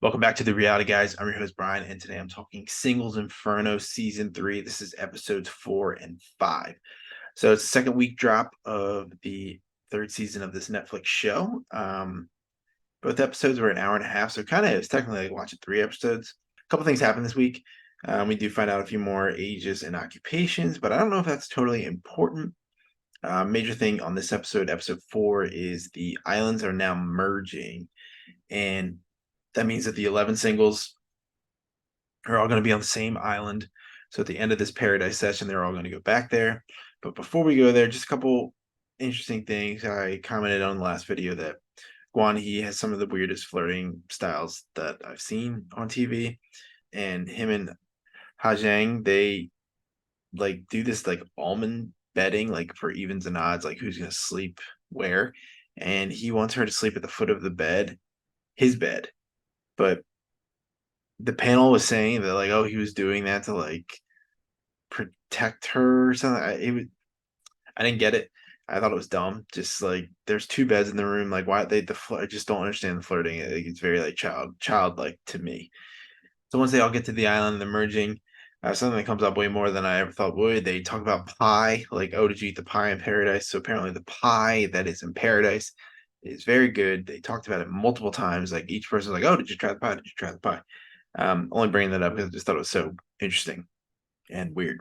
Welcome back to the Reality Guys. I'm your host Brian, and today I'm talking Singles Inferno Season 3. This is episodes 4 and 5. So it's the second week drop of the third season of this Netflix show. Both episodes were an hour and a half, so kind of it's technically like watching 3 episodes. A couple things happened this week. We do find out a few more ages and occupations, but I don't know if that's totally important. Major thing on this episode, episode 4, is the islands are now merging, and that means that the 11 singles are all going to be on the same island. So at the end of this paradise session, they're all going to go back there. But before we go there, just a couple interesting things. I commented on the last video that Gwan Hee has some of the weirdest flirting styles that I've seen on TV. And him and Hajang, they like do this like almond betting, like for evens and odds, like who's going to sleep where. And he wants her to sleep at the foot of the bed, his bed. But the panel was saying that like, oh, he was doing that to like protect her or something. I didn't get it. I thought it was dumb. Just like there's 2 beds in the room. Like why I just don't understand the flirting. It's very like childlike to me. So once they all get to the island, they're merging. Something that comes up way more than I ever thought would. They talk about pie, like, oh, did you eat the pie in paradise? So apparently the pie that is in paradise is very good. They talked about it multiple times. Like each person's like, oh, did you try the pie? Did you try the pie? Only bringing that up because I just thought it was so interesting and weird.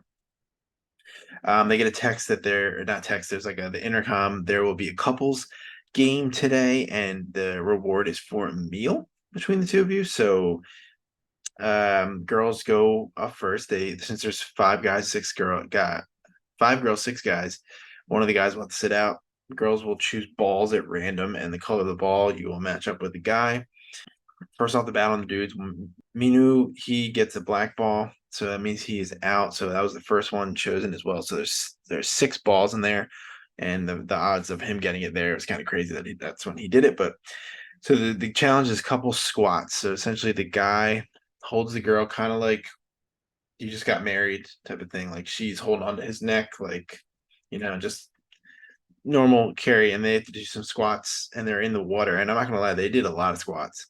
They get a text that they're not text. There's like the intercom. There will be a couples game today, and the reward is for a meal between the two of you. So girls go up first. Since there's 5 guys, 5 girls, 6 guys. One of the guys wants to sit out. Girls will choose balls at random, and the color of the ball you will match up with the guy. First off the bat on the dudes, Minu, he gets a black ball, so that means he is out. So that was the first one chosen as well. So there's 6 balls in there, and the odds of him getting it there is kind of crazy that's when he did it. But so the challenge is couple squats. So essentially the guy holds the girl kind of like you just got married type of thing. Like she's holding onto his neck, like just normal carry, and they have to do some squats, and they're in the water. And I'm not gonna lie, they did a lot of squats,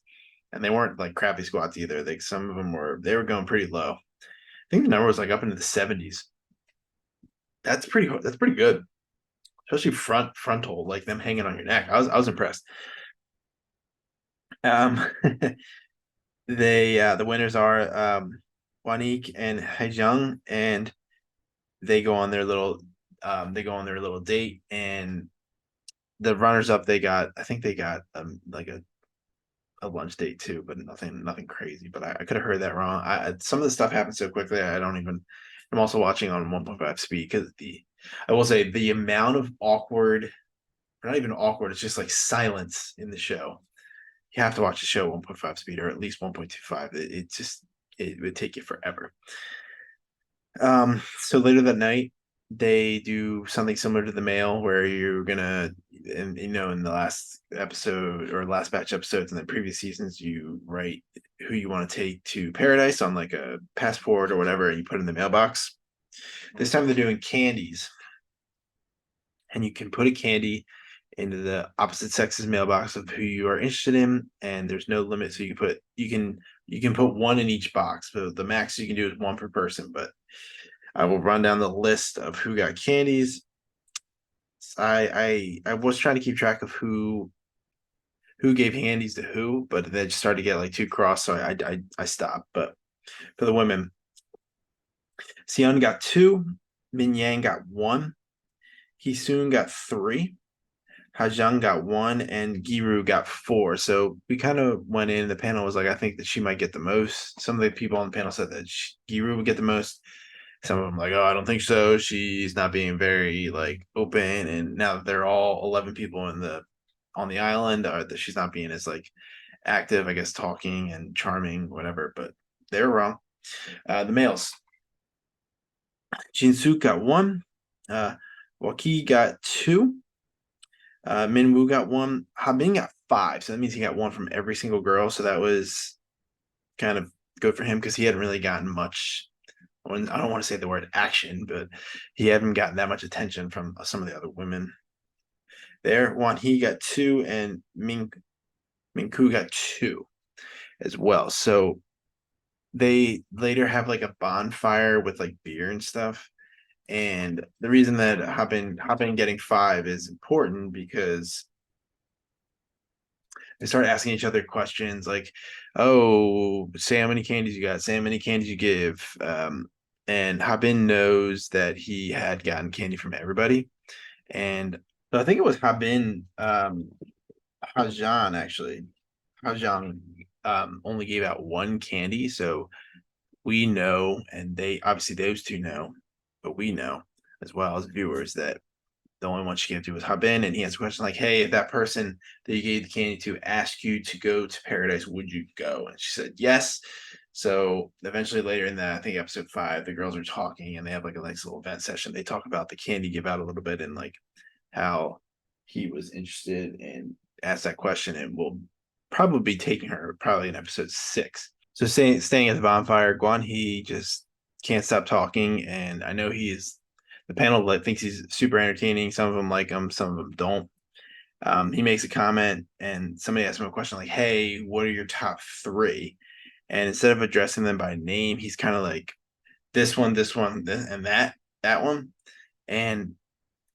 and they weren't like crappy squats either. Like some of them were going pretty low. I think the number was like up into the 70s. That's pretty good, especially frontal, like them hanging on your neck. I was impressed. Um, the winners are Wanik and Haejung, and they go on their little date, and the runners up I think they got like a lunch date too, but nothing crazy. But I could have heard that wrong. Some of the stuff happened so quickly. I don't even. I'm also watching on 1.5 speed because I will say the amount of awkward, or not even awkward. It's just like silence in the show. You have to watch the show 1.5 speed or at least 1.25. It would take you forever. So later that night, they do something similar to the mail where you're gonna, and in the last episode or last batch episodes in the previous seasons, you write who you want to take to paradise on like a passport or whatever, and you put in the mailbox. This time they're doing candies, and you can put a candy into the opposite sex's mailbox of who you are interested in, and there's no limit. So you can put one in each box, but the max you can do is one per person. But I will run down the list of who got candies. I was trying to keep track of who gave handies to who, but they just started to get like too cross, so I stopped. But for the women, Sion got 2, Min Yang got 1, Soon got 3, Hajang got 1, and Giru got 4. So we kind of went in. The panel was like, I think that she might get the most. Some of the people on the panel said that Giru would get the most. Some of them like, oh, I don't think so. She's not being very like open. And now that they're all 11 people on the island, that she's not being as like active, I guess, talking and charming, whatever. But they're wrong. The males, Jinsu got 1, Waki got 2, Minwoo got 1, Habin got 5. So that means he got 1 from every single girl. So that was kind of good for him because he hadn't really gotten much. I don't want to say the word action, but he hadn't gotten that much attention from some of the other women. There, Gwan Hee got 2, and Minku got 2. as well. So they later have like a bonfire with like beer and stuff. And the reason that Hopin getting five is important because they start asking each other questions like, "Oh, say how many candies you got. Say how many candies you give." And Habin knows that he had gotten candy from everybody, and so I think it was Habin, Hajan actually. Hajan only gave out one candy, so we know, and they obviously those two know, but we know as well as viewers that the only one she gave to was Haben, and he has a question like, "Hey, if that person that you gave the candy to asked you to go to paradise, would you go?" And she said yes. So eventually, later in that, I think episode five, the girls are talking and they have like a nice little event session. They talk about the candy give out a little bit and like how he was interested and asked that question, and we'll probably be taking her probably in episode six. So staying at the bonfire, Gwan Hee just can't stop talking, and I know he's the panel like thinks he's super entertaining. Some of them like him, some of them don't. He makes a comment, and somebody asks him a question like, "Hey, what are your top three?" And instead of addressing them by name, he's kind of like this one, and that one. And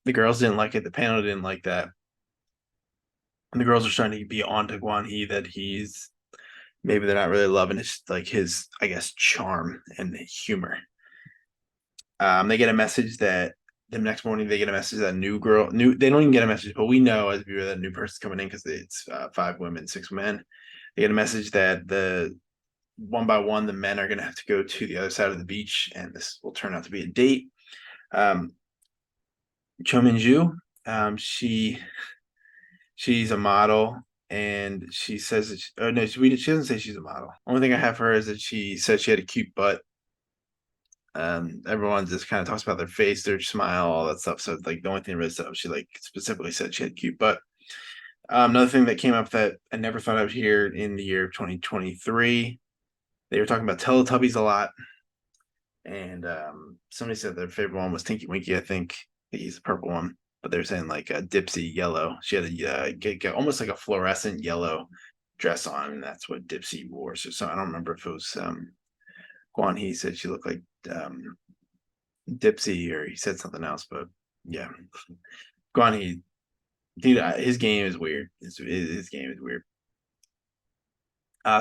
the girls didn't like it. The panel didn't like that, and the girls are starting to be on to Guan Hee that he's maybe they're not really loving his like his I guess charm and humor. They get a message that the next morning they get a message that new they don't even get a message, but we know as a viewer that a new person's coming in because it's five women, six men. They get a message that the one by one the men are going to have to go to the other side of the beach, and this will turn out to be a date. Um, Cho Min Ju, she's a model, and she says that oh no, she doesn't say she's a model. Only thing I have for her is that she said she had a cute butt. Everyone just kind of talks about their face, their smile, all that stuff. So like the only thing really said she like specifically said she had cute butt. Another thing that came up that I never thought I would hear in the year of 2023, they were talking about Teletubbies a lot, and somebody said their favorite one was Tinky Winky. I think he's the purple one, but they're saying like a Dipsy yellow. She had a almost like a fluorescent yellow dress on, and that's what Dipsy wore. So I don't remember if it was Gwan Hee said she looked like Dipsy or he said something else, but yeah, Gwan Hee, dude, his game is weird. His game is weird.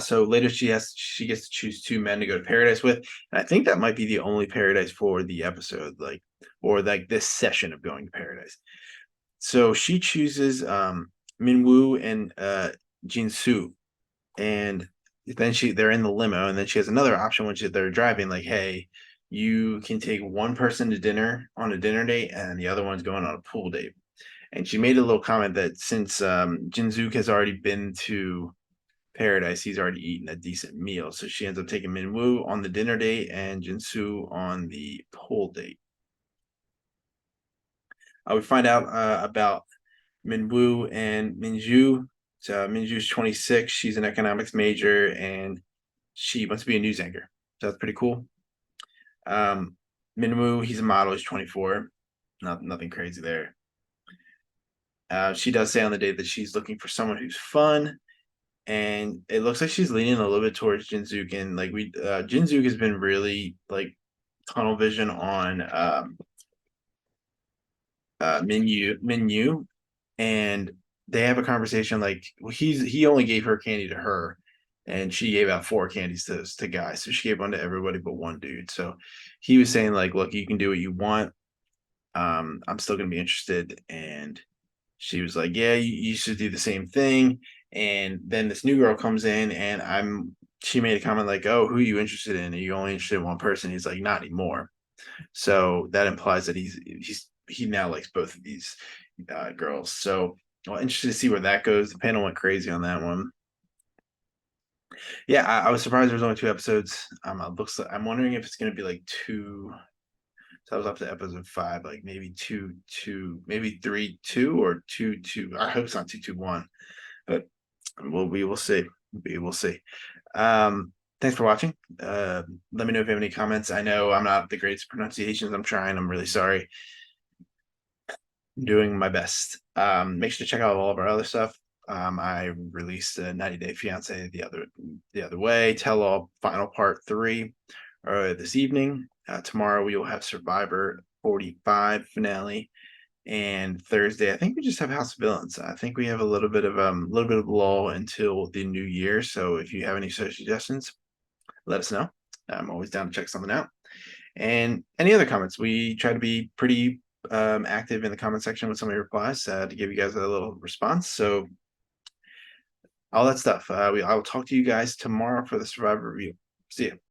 So later she gets to choose two men to go to paradise with, and I think that might be the only paradise for the episode, like or like this session of going to paradise. So she chooses Minwoo and Jinsu, and then they're in the limo, and then she has another option when they're driving, like, hey, you can take one person to dinner on a dinner date, and the other one's going on a pool date. And she made a little comment that since Jinzook has already been to paradise, he's already eaten a decent meal. So she ends up taking Minwoo on the dinner date and Jinsu on the pool date. We find out about Minwoo and Minju. So Minju's 26. She's an economics major and she wants to be a news anchor. So that's pretty cool. Minwoo, he's a model. He's 24. Nothing crazy there. She does say on the date that she's looking for someone who's fun, and it looks like she's leaning a little bit towards Jinzook. And like Jinzook has been really like tunnel vision on Minyu, and they have a conversation like he only gave her candy to her, and she gave out four candies to guys, so she gave one to everybody but one dude. So he was saying like, look, you can do what you want. I'm still gonna be interested, and she was like, yeah, you should do the same thing. And then this new girl comes in, and she made a comment like, oh, who are you interested in? Are you only interested in one person? He's like, not anymore. So that implies that he now likes both of these girls. So well, interested to see where that goes. The panel went crazy on that one. Yeah, I was surprised there was only two episodes. Looks like, I'm wondering if it's going to be like two. So I was up to episode five, like maybe two, maybe 3-2 or 2-2. I hope it's not 2-2-1, but we will see. We will see. Thanks for watching. Let me know if you have any comments. I know I'm not the greatest pronunciations. I'm trying. I'm really sorry. I'm doing my best. Make sure to check out all of our other stuff. I released a 90 Day Fiance the other the other way. Tell all final part 3 this evening. Tomorrow we will have Survivor 45 finale, and Thursday I think we just have House of Villains. I think we have a little bit of lull until the new year. So if you have any suggestions, let us know. I'm always down to check something out. And any other comments? We try to be pretty active in the comment section with some of your replies to give you guys a little response. So all that stuff. I will talk to you guys tomorrow for the Survivor review. See you.